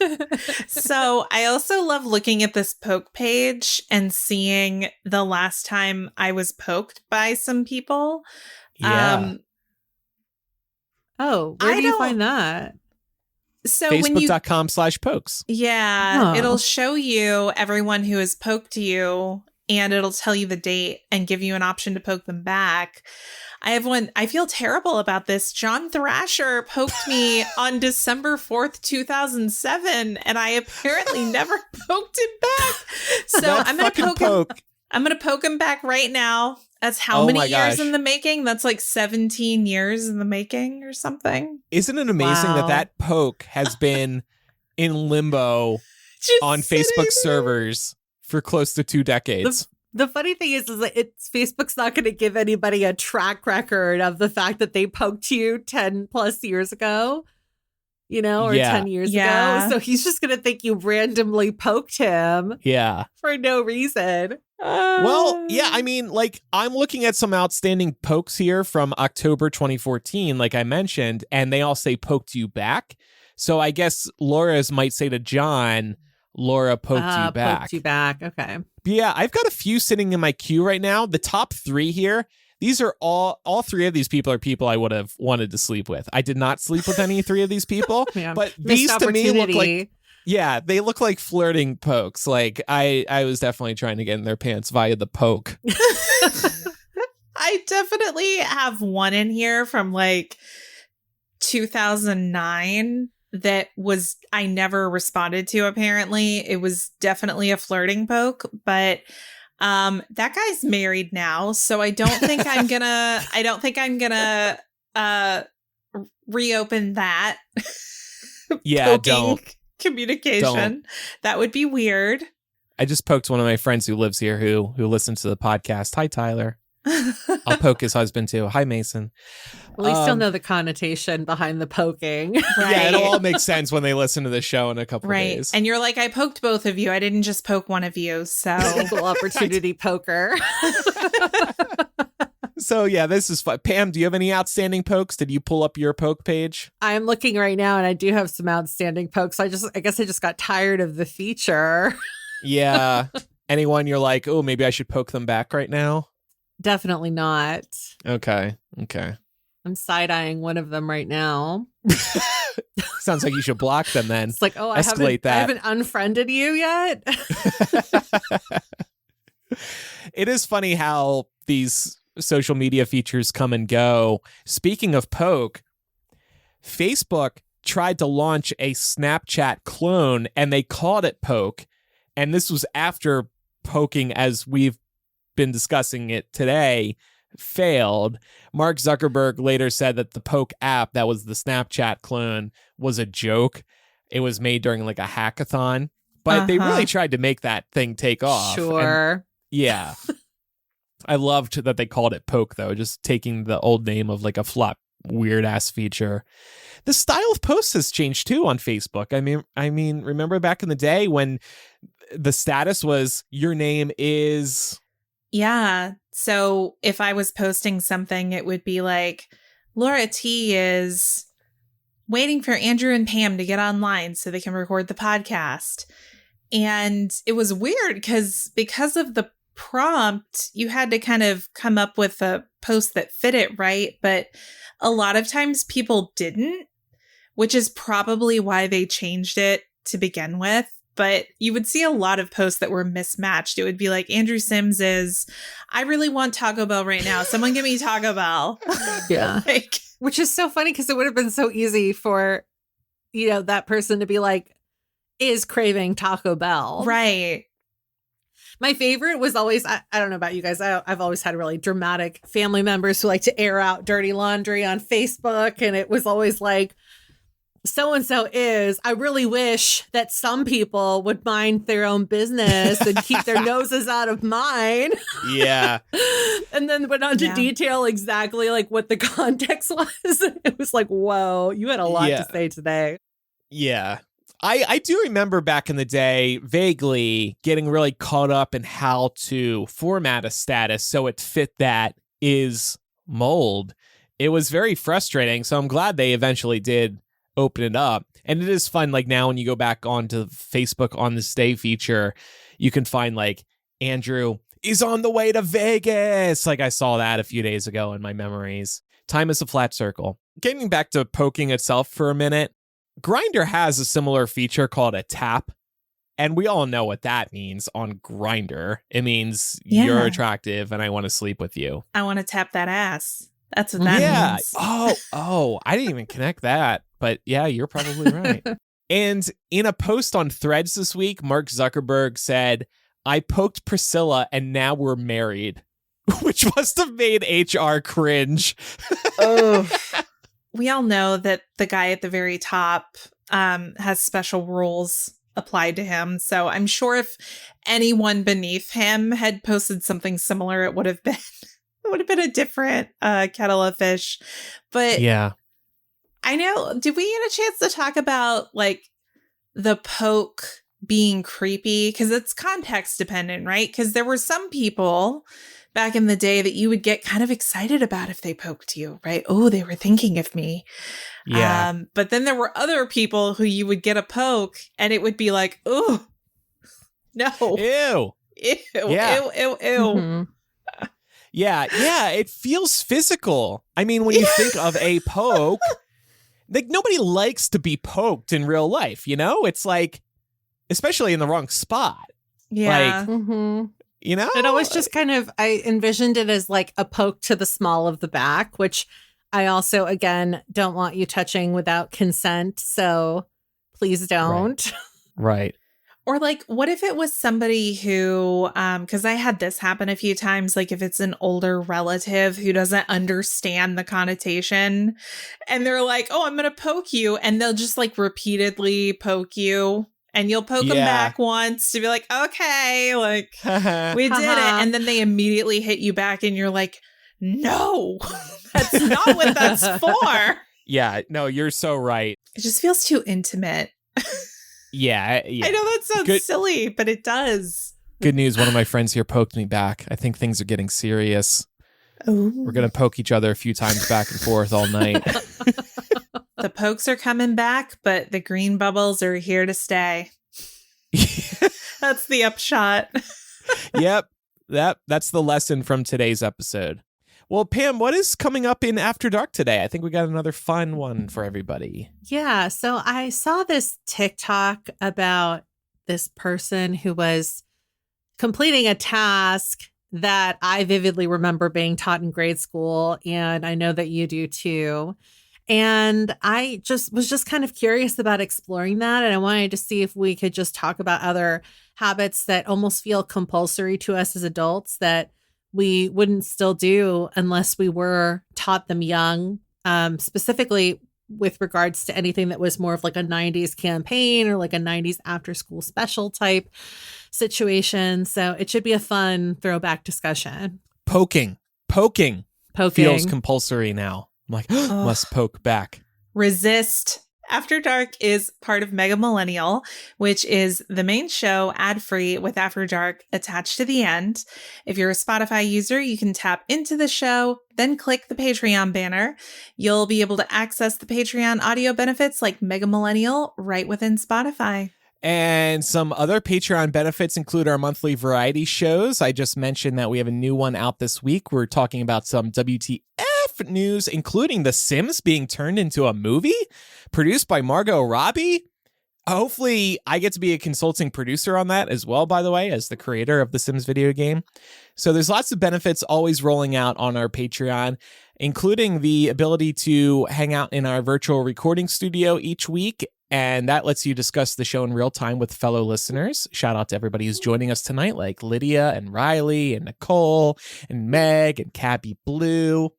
So I also love looking at this poke page and seeing the last time I was poked by some people. Yeah. Where do you find that? So when you Facebook.com/pokes. Yeah, it'll show you everyone who has poked you, and it'll tell you the date and give you an option to poke them back. I have one. I feel terrible about this. John Thrasher poked me on December 4th, 2007, and I apparently never poked him back. So I'm going to poke him. I'm going to poke him back right now. That's how many years in the making? That's like 17 years in the making or something. Isn't it amazing that poke has been in limbo on Facebook servers for close to 2 decades? The funny thing is that Facebook's not going to give anybody a track record of the fact that they poked you 10 plus years ago, or 10 years ago. So he's just going to think you randomly poked him for no reason. Well, yeah, I mean, like, I'm looking at some outstanding pokes here from October 2014, like I mentioned, and they all say poked you back. So I guess Laura's might say to John, Laura poked you back. Poked you back. Okay. But yeah, I've got a few sitting in my queue right now. The top 3 here, these are all 3 of these people are people I would have wanted to sleep with. I did not sleep with any 3 of these people, but these to me look like, they look like flirting pokes. Like I was definitely trying to get in their pants via the poke. I definitely have one in here from like 2009 that I never responded to. Apparently it was definitely a flirting poke, but that guy's married now, so I don't think I'm gonna reopen that. Yeah, don't. Communication. Don't. That would be weird. I just poked one of my friends who lives here who listens to the podcast. Hi, Tyler. I'll poke his husband too. Hi, Mason. At least you'll know the connotation behind the poking. Right. Yeah, it'll all make sense when they listen to the show in a couple of days. And you're like, I poked both of you. I didn't just poke one of you. So equal opportunity poker. So yeah, this is fun. Pam, do you have any outstanding pokes? Did you pull up your poke page? I'm looking right now, and I do have some outstanding pokes. I guess I just got tired of the feature. Yeah. Anyone you're like, oh, maybe I should poke them back right now? Definitely not. Okay. I'm side-eyeing one of them right now. Sounds like you should block them then. It's like, I haven't unfriended you yet. It is funny how these social media features come and go. Speaking of poke, Facebook tried to launch a Snapchat clone and they called it Poke. And this was after poking, as we've been discussing it today, failed. Mark Zuckerberg later said that the Poke app, that was the Snapchat clone, was a joke. It was made during like a hackathon, but they really tried to make that thing take off. Sure. And, yeah. I loved that they called it Poke, though, just taking the old name of like a flop, weird ass feature. The style of posts has changed too on Facebook. I mean, remember back in the day when the status was your name is... Yeah. So if I was posting something, it would be like, Laura T is waiting for Andrew and Pam to get online so they can record the podcast. And it was weird because of the prompt, you had to kind of come up with a post that fit it, right? But a lot of times people didn't, which is probably why they changed it to begin with. But you would see a lot of posts that were mismatched. It would be like, Andrew Sims is, I really want Taco Bell right now. Someone give me Taco Bell. Yeah. Like, which is so funny because it would have been so easy for, that person to be like, is craving Taco Bell. Right. My favorite was always, I don't know about you guys, I've always had really dramatic family members who like to air out dirty laundry on Facebook. And it was always like, so-and-so is, I really wish that some people would mind their own business and keep their noses out of mine. Yeah. And then went on to detail exactly like what the context was. It was like, whoa, you had a lot to say today. Yeah. I do remember back in the day vaguely getting really caught up in how to format a status so it fit that is mold. It was very frustrating. So I'm glad they eventually did open it up. And it is fun. Like now when you go back onto Facebook on this day feature, you can find like Andrew is on the way to Vegas. Like I saw that a few days ago in my memories. Time is a flat circle. Getting back to poking itself for a minute, Grindr has a similar feature called a tap. And we all know what that means on Grindr. It means you're attractive and I want to sleep with you. I want to tap that ass. That's what that means. Oh, I didn't even connect that. But yeah, you're probably right. And in a post on Threads this week, Mark Zuckerberg said, I poked Priscilla and now we're married, which must have made HR cringe. Oh, we all know that the guy at the very top has special rules applied to him. So I'm sure if anyone beneath him had posted something similar, it would have been a different kettle of fish. But yeah. I know, did we get a chance to talk about like the poke being creepy? Because it's context dependent, right? Because there were some people back in the day that you would get kind of excited about if they poked you, right? Oh, they were thinking of me. Yeah. But then there were other people who you would get a poke and it would be like, oh, no. Ew. Ew, Yeah. ew, ew, ew. Mm-hmm. Yeah, it feels physical. I mean, when you think of a poke, like nobody likes to be poked in real life, It's like, especially in the wrong spot. Yeah. Like, It always just kind of, I envisioned it as like a poke to the small of the back, which I also, again, don't want you touching without consent. So please don't. Right. Or like, what if it was somebody who, because I had this happen a few times, like if it's an older relative who doesn't understand the connotation and they're like, oh, I'm going to poke you. And they'll just like repeatedly poke you and you'll poke them back once to be like, okay, like we did it. And then they immediately hit you back and you're like, no, that's not what that's for. Yeah, no, you're so right. It just feels too intimate. Yeah. I know that sounds silly, but it does. Good news. One of my friends here poked me back. I think things are getting serious. Ooh. We're going to poke each other a few times back and forth all night. The pokes are coming back, but the green bubbles are here to stay. That's the upshot. Yep. That's the lesson from today's episode. Well, Pam, what is coming up in After Dark today? I think we got another fun one for everybody. Yeah. So I saw this TikTok about this person who was completing a task that I vividly remember being taught in grade school. And I know that you do too. And I was just kind of curious about exploring that. And I wanted to see if we could just talk about other habits that almost feel compulsory to us as adults that we wouldn't still do unless we were taught them young, specifically with regards to anything that was more of like a 90s campaign or like a 90s after school special type situation. So it should be a fun throwback discussion. Poking feels compulsory now. I'm like, must poke back. Resist. After Dark is part of Mega Millennial, which is the main show ad-free with After Dark attached to the end. If you're a Spotify user, you can tap into the show, then click the Patreon banner. You'll be able to access the Patreon audio benefits like Mega Millennial right within Spotify. And some other Patreon benefits include our monthly variety shows. I just mentioned that we have a new one out this week. We're talking about some WTF news, including The Sims being turned into a movie produced by Margot Robbie. Hopefully, I get to be a consulting producer on that as well, by the way, as the creator of the Sims video game. So there's lots of benefits always rolling out on our Patreon, including the ability to hang out in our virtual recording studio each week. And that lets you discuss the show in real time with fellow listeners. Shout out to everybody who's joining us tonight, like Lydia and Riley and Nicole and Meg and Cabby Blue.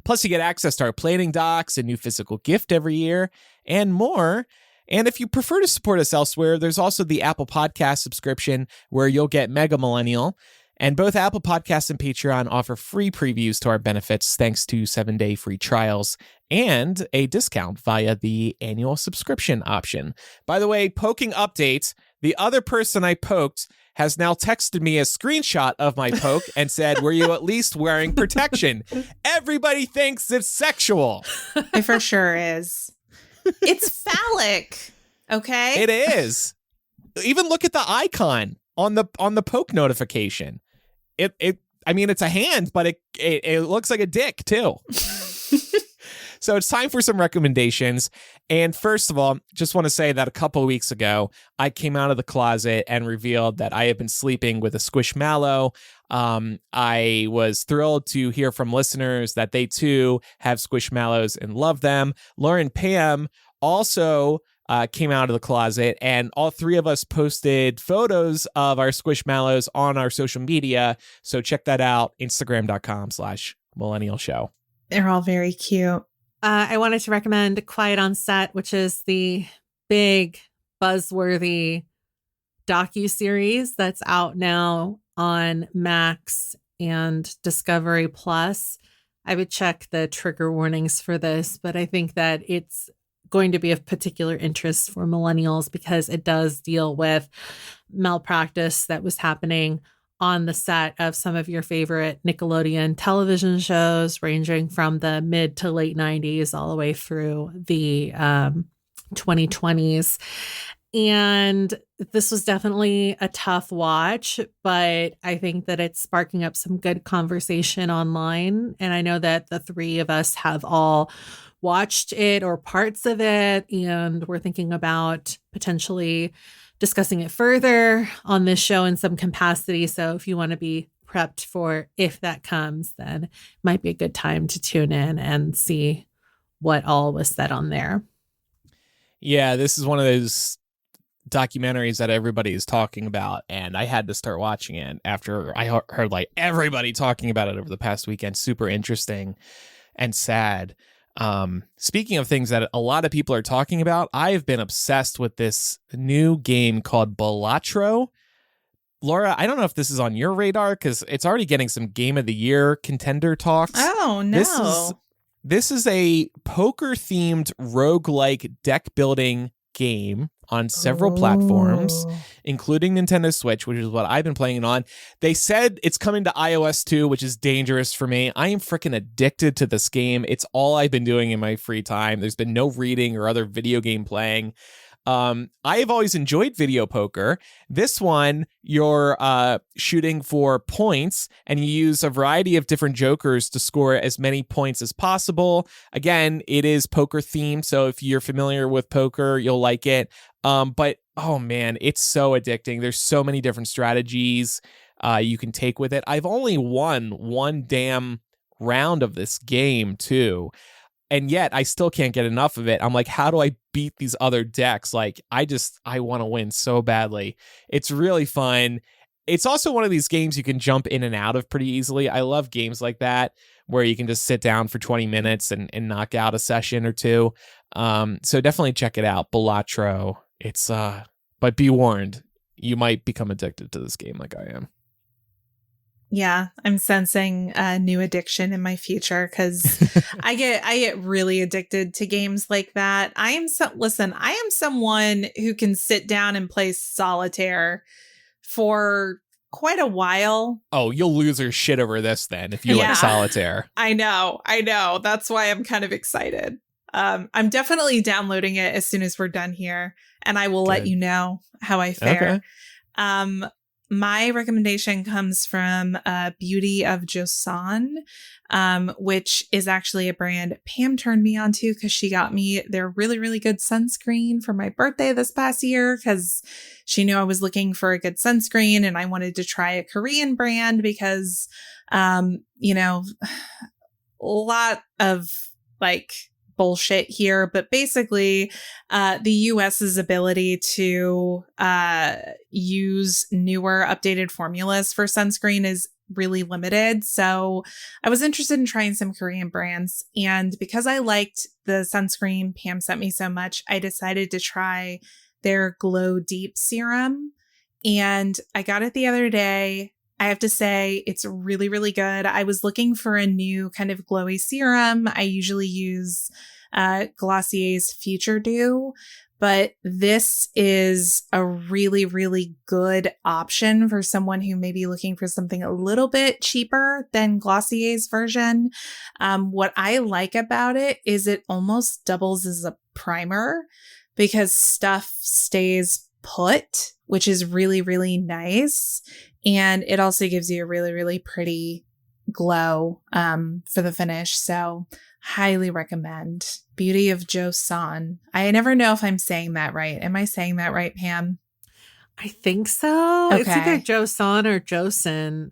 Plus, you get access to our planning docs, a new physical gift every year, and more. And if you prefer to support us elsewhere, there's also the Apple Podcast subscription where you'll get Mega Millennial. And both Apple Podcasts and Patreon offer free previews to our benefits thanks to 7-day free trials and a discount via the annual subscription option. By the way, poking updates, the other person I poked has now texted me a screenshot of my poke and said, were you at least wearing protection? Everybody thinks it's sexual. It for sure is. It's phallic. Okay? It is. Even look at the icon on the poke notification. I mean, it's a hand, but it looks like a dick too. So it's time for some recommendations. And first of all, just want to say that a couple of weeks ago, I came out of the closet and revealed that I have been sleeping with a squishmallow. I was thrilled to hear from listeners that they too have squishmallows and love them. Lauren Pam also came out of the closet, and all three of us posted photos of our squishmallows on our social media. So check that out, Instagram.com/Millennial Show. They're all very cute. I wanted to recommend Quiet on Set, which is the big buzzworthy docuseries that's out now on Max and Discovery Plus. I would check the trigger warnings for this, but I think that it's going to be of particular interest for millennials because it does deal with malpractice that was happening on the set of some of your favorite Nickelodeon television shows, ranging from the mid to late 90s all the way through the 2020s. And this was definitely a tough watch, but I think that it's sparking up some good conversation online. And I know that the three of us have all watched it or parts of it, and we're thinking about potentially discussing it further on this show in some capacity. So if you want to be prepped for if that comes, then it might be a good time to tune in and see what all was said on there. Yeah, this is one of those documentaries that everybody is talking about, and I had to start watching it after I heard like everybody talking about it over the past weekend. Super interesting and sad. Speaking of things that a lot of people are talking about, I've been obsessed with this new game called Balatro. Laura, I don't know if this is on your radar because it's already getting some Game of the Year contender talks. Oh, no. This is a poker-themed roguelike deck-building game on several platforms, including Nintendo Switch, which is what I've been playing it on. They said it's coming to iOS too, which is dangerous for me. I am freaking addicted to this game. It's all I've been doing in my free time. There's been no reading or other video game playing. I've always enjoyed video poker. This one, you're shooting for points, and you use a variety of different jokers to score as many points as possible. Again, it is poker themed, so if you're familiar with poker, you'll like it. But oh man, it's so addicting. There's so many different strategies you can take with it. I've only won one damn round of this game too. And yet I still can't get enough of it. I'm like, how do I beat these other decks? Like, I want to win so badly. It's really fun. It's also one of these games you can jump in and out of pretty easily. I love games like that where you can just sit down for 20 minutes and knock out a session or two. So definitely check it out. Balatro. It's, but be warned, you might become addicted to this game like I am. Yeah, I'm sensing a new addiction in my future because I get really addicted to games like that. I am someone who can sit down and play solitaire for quite a while. Oh, you'll lose your shit over this then if you like solitaire. I know. That's why I'm kind of excited. I'm definitely downloading it as soon as we're done here, and I will let you know how I fare. Okay. My recommendation comes from Beauty of Joseon, which is actually a brand Pam turned me on to because she got me their really, really good sunscreen for my birthday this past year because she knew I was looking for a good sunscreen and I wanted to try a Korean brand because, a lot of like bullshit here, but basically the US's ability to use newer updated formulas for sunscreen is really limited. So I was interested in trying some Korean brands, and because I liked the sunscreen Pam sent me so much, I decided to try their Glow Deep serum, and I got it the other day. I have to say it's really, really good. I was looking for a new kind of glowy serum. I usually use Glossier's Future Dew, but this is a really, really good option for someone who may be looking for something a little bit cheaper than Glossier's version. What I like about it is it almost doubles as a primer because stuff stays put, which is really, really nice. And it also gives you a really, really pretty glow for the finish. So highly recommend Beauty of Joseon. I never know if I'm saying that right. Am I saying that right, Pam? I think so. Okay. It's either Joseon or Joseon.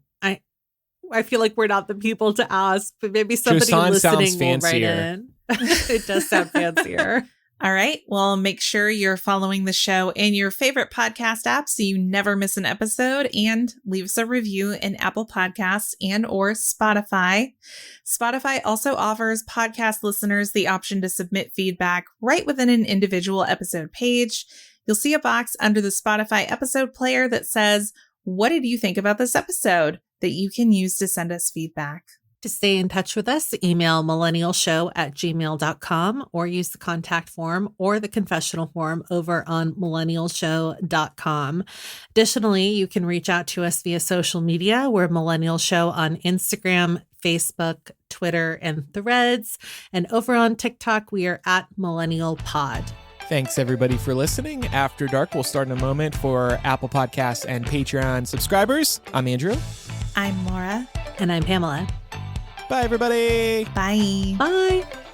I feel like we're not the people to ask, but maybe somebody Joseon listening will write in. It does sound fancier. All right. Well, make sure you're following the show in your favorite podcast app so you never miss an episode, and leave us a review in Apple Podcasts and or Spotify. Spotify also offers podcast listeners the option to submit feedback right within an individual episode page. You'll see a box under the Spotify episode player that says, "What did you think about this episode?" that you can use to send us feedback. To stay in touch with us, email millennialshow@gmail.com or use the contact form or the confessional form over on millennialshow.com. Additionally, you can reach out to us via social media. We're Millennial Show on Instagram, Facebook, Twitter, and Threads. And over on TikTok, we are at Millennial Pod. Thanks, everybody, for listening. After Dark will start in a moment for Apple Podcasts and Patreon subscribers. I'm Andrew. I'm Laura. And I'm Pamela. Bye, everybody. Bye. Bye.